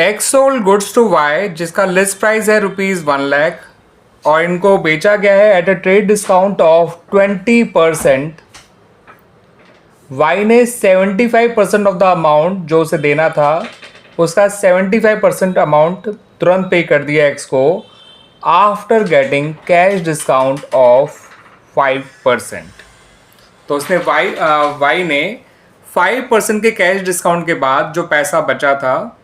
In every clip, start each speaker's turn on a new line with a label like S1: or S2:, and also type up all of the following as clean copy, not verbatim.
S1: X sold goods to Y जिसका list price है ₹1,00,000 और इनको बेचा गया है at a trade discount of 20%। Y ने 75% ऑफ द अमाउंट जो उसे देना था उसका 75% अमाउंट तुरंत पे कर दिया एक्स को after getting cash discount of 5%। तो उसने वाई ने 5% के कैश डिस्काउंट के बाद जो पैसा बचा था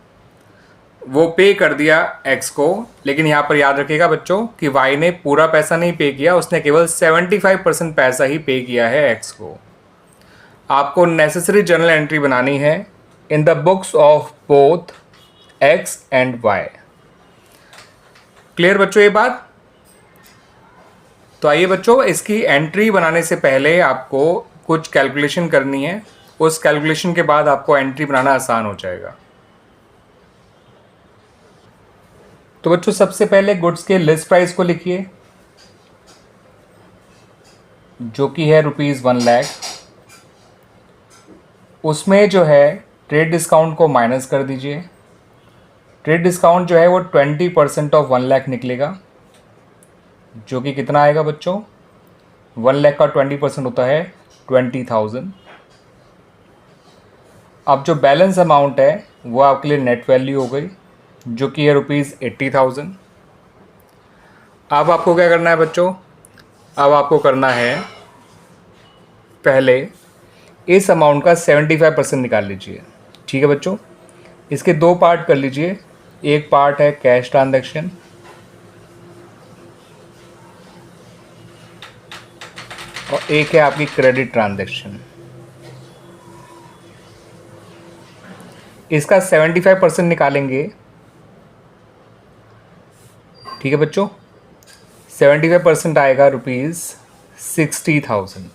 S1: वो पे कर दिया एक्स को। लेकिन यहाँ पर याद रखिएगा बच्चों कि वाई ने पूरा पैसा नहीं पे किया, उसने केवल 75% पैसा ही पे किया है एक्स को। आपको नेसेसरी जर्नल एंट्री बनानी है in the books of both X and Y. Clear बच्चों ये बात? तो आइए बच्चों, इसकी एंट्री बनाने से पहले आपको कुछ कैलकुलेशन करनी है, उस कैलकुलेशन के बाद आपको एंट्री बनाना आसान हो जाएगा। तो बच्चों सबसे पहले गुड्स के लिस्ट प्राइस को लिखिए जो कि है ₹1,00,000। उसमें जो है ट्रेड डिस्काउंट को माइनस कर दीजिए। ट्रेड डिस्काउंट जो है वो 20% ऑफ 1,00,000 निकलेगा, जो कि कितना आएगा बच्चों? 1,00,000 का 20% होता है 20,000। अब जो बैलेंस अमाउंट है वो आपके लिए नेट वैल्यू हो गई जो कि है ₹80,000। अब आपको क्या करना है बच्चों? अब आपको करना है पहले इस अमाउंट का 75% निकाल लीजिए। ठीक है बच्चों, इसके दो पार्ट कर लीजिए। एक पार्ट है कैश ट्रांजैक्शन और एक है आपकी क्रेडिट ट्रांजैक्शन। इसका 75% निकालेंगे। ठीक है बच्चों, 75% आएगा ₹60,000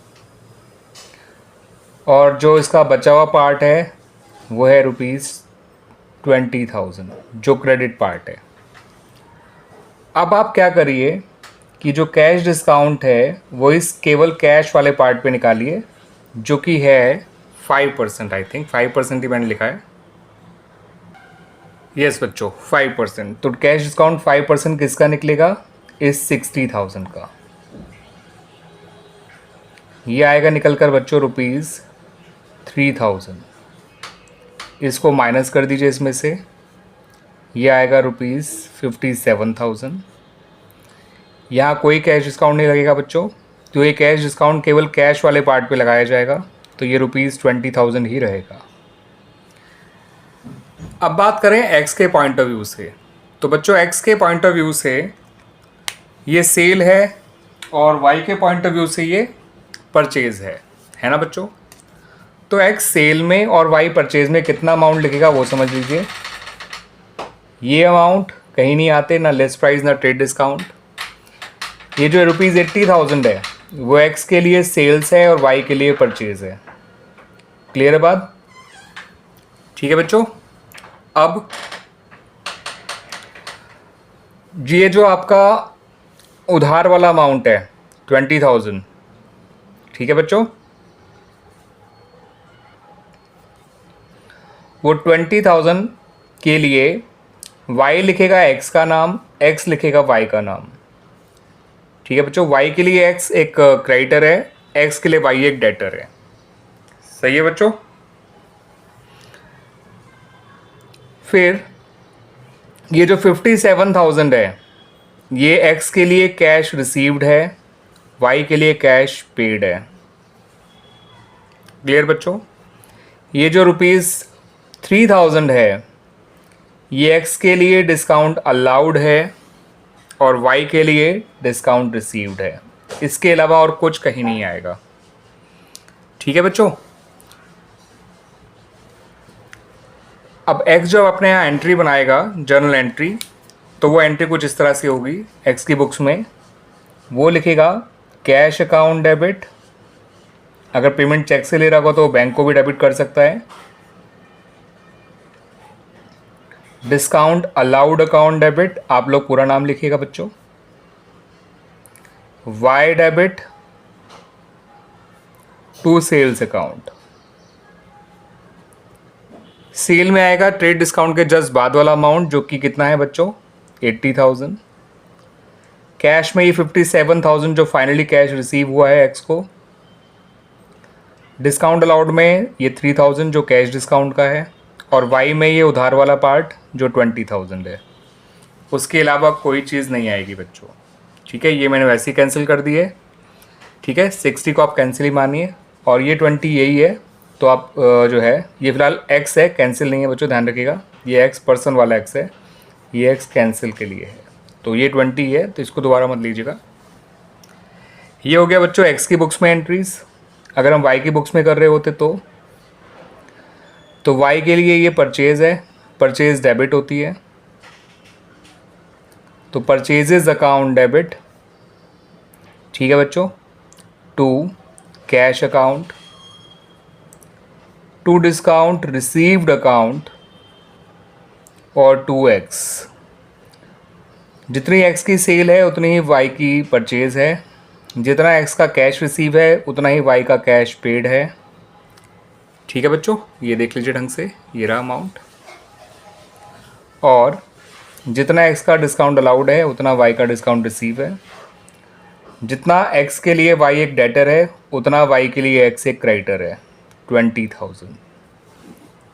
S1: और जो इसका बचा हुआ पार्ट है वो है ₹20,000 जो क्रेडिट पार्ट है। अब आप क्या करिए कि जो कैश डिस्काउंट है वो इस केवल कैश वाले पार्ट पे निकालिए जो कि है 5%। आई थिंक 5% ही मैंने लिखा है। यस बच्चों 5%। तो कैश डिस्काउंट 5% किसका निकलेगा? इस 60,000 का। ये आएगा निकल कर बच्चों ₹3,000। इसको माइनस कर दीजिए इसमें से, ये आएगा ₹57,000। यहाँ कोई कैश डिस्काउंट नहीं लगेगा बच्चों, तो ये कैश डिस्काउंट केवल कैश वाले पार्ट पे लगाया जाएगा, तो ये ₹20,000 ही रहेगा। अब बात करें एक्स के पॉइंट ऑफ व्यू से। तो बच्चों एक्स के पॉइंट ऑफ व्यू से ये सेल है और वाई के पॉइंट ऑफ व्यू से ये परचेज है ना बच्चों? तो एक्स सेल में और वाई परचेज में कितना अमाउंट लिखेगा वो समझ लीजिए। ये अमाउंट कहीं नहीं आते, ना लिस्ट प्राइस ना ट्रेड डिस्काउंट। ये जो ₹80,000 है वो एक्स के लिए सेल्स है और वाई के लिए परचेज है। क्लियर है बात? ठीक है बच्चों, अब ये जो आपका उधार वाला अमाउंट है 20,000, ठीक है बच्चों, वो 20,000 के लिए y लिखेगा x का नाम, x लिखेगा y का नाम। ठीक है बच्चों, y के लिए x एक क्रेडिटर है, x के लिए y एक डेटर है। सही है बच्चों? फिर ये जो 57,000 है ये x के लिए कैश रिसीव्ड है, y के लिए कैश पेड है। क्लियर बच्चों? ये जो ₹3,000 है ये x के लिए डिस्काउंट अलाउड है और y के लिए डिस्काउंट रिसीव्ड है। इसके अलावा और कुछ कहीं नहीं आएगा। ठीक है बच्चों? अब x जब अपने यहाँ एंट्री बनाएगा जर्नल एंट्री, तो वो एंट्री कुछ इस तरह से होगी। x की बुक्स में वो लिखेगा कैश अकाउंट डेबिट, अगर पेमेंट चेक से ले रहा होगा तो बैंक को भी डेबिट कर सकता है। डिस्काउंट अलाउड अकाउंट डेबिट, आप लोग पूरा नाम लिखिएगा बच्चों। Y debit to sales account. Sale में आएगा ट्रेड डिस्काउंट के जस्ट बाद वाला अमाउंट, जो कि कितना है बच्चों, 80,000। कैश में ये 57,000 जो फाइनली कैश रिसीव हुआ है एक्स को। डिस्काउंट अलाउड में ये 3,000 जो कैश डिस्काउंट का है, और वाई में ये उधार वाला पार्ट जो 20,000 है। उसके अलावा कोई चीज़ नहीं आएगी बच्चों, ठीक है। ये मैंने वैसे ही कैंसिल कर दी है, ठीक है। 60 को आप कैंसिल ही मानिए, और ये 20 यही है, तो आप जो है ये फिलहाल एक्स है, कैंसिल नहीं है बच्चों, ध्यान रखिएगा। ये एक्स पर्सन वाला एक्स है, ये एक्स कैंसिल के लिए है, तो ये 20 है, तो इसको दोबारा मत लीजिएगा। ये हो गया बच्चों एक्स की बुक्स में एंट्रीज। अगर हम वाई की बुक्स में कर रहे होते तो वाई के लिए ये परचेज़ है, परचेज डेबिट होती है, तो परचेजेज अकाउंट डेबिट, ठीक है बच्चों। To cash account, to discount received account, और 2x। जितनी x की सेल है उतनी ही y की परचेज है, जितना x का कैश रिसीव है उतना ही y का कैश पेड है, ठीक है बच्चों। ये देख लीजिए ढंग से, ये रहा अमाउंट। और जितना x का डिस्काउंट अलाउड है उतना y का डिस्काउंट रिसीव है। जितना x के लिए y एक डेटर है उतना y के लिए x एक क्रेडिटर है, 20,000।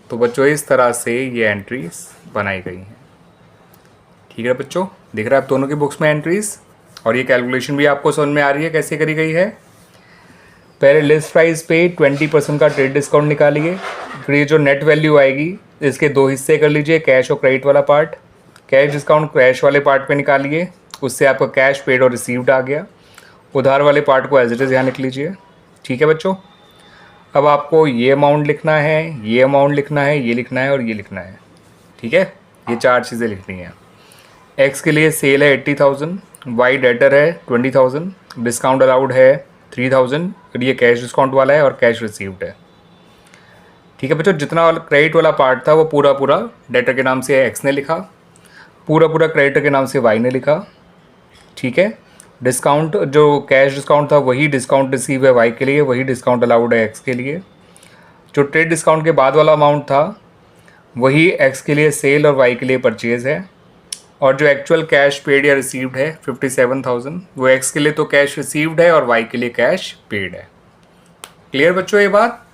S1: तो बच्चों इस तरह से ये एंट्रीज बनाई गई हैं, ठीक है बच्चों। दिख रहा है आप दोनों की बुक्स में एंट्रीज, और ये कैलकुलेशन भी आपको समझ में आ रही है कैसे करी गई है। पहले लिस्ट प्राइस पे 20% का ट्रेड डिस्काउंट निकालिए, फिर ये जो नेट वैल्यू आएगी इसके दो हिस्से कर लीजिए, कैश और क्रेडिट वाला पार्ट। कैश डिस्काउंट कैश वाले पार्ट पे निकालिए, उससे आपका कैश पेड और रिसीव्ड आ गया। उधार वाले पार्ट को एज इट इज़ यहाँ लिख लीजिए, ठीक है बच्चों। अब आपको ये अमाउंट लिखना है, ये अमाउंट लिखना है, ये लिखना है और ये लिखना है, ठीक है। ये चार चीज़ें लिखनी हैं। एक्स के लिए सेल है 80,000, वाई डेटर है 20,000, डिस्काउंट अलाउड है 3,000, और ये कैश डिस्काउंट वाला है और कैश रिसीव्ड है, ठीक है बच्चों। जितना क्रेडिट वाला पार्ट था वो पूरा पूरा डेटर के नाम से एक्स ने लिखा, पूरा पूरा क्रेडिटर के नाम से वाई ने लिखा, ठीक है। डिस्काउंट जो कैश डिस्काउंट था वही डिस्काउंट रिसीव है वाई के लिए, वही डिस्काउंट अलाउड है एक्स के लिए। जो ट्रेड डिस्काउंट के बाद वाला अमाउंट था वही एक्स के लिए सेल और वाई के लिए परचेज़ है। और जो एक्चुअल कैश पेड या रिसीव्ड है 57,000, वो एक्स के लिए तो कैश रिसीव्ड है और वाई के लिए कैश पेड है। क्लियर बच्चों ये बात?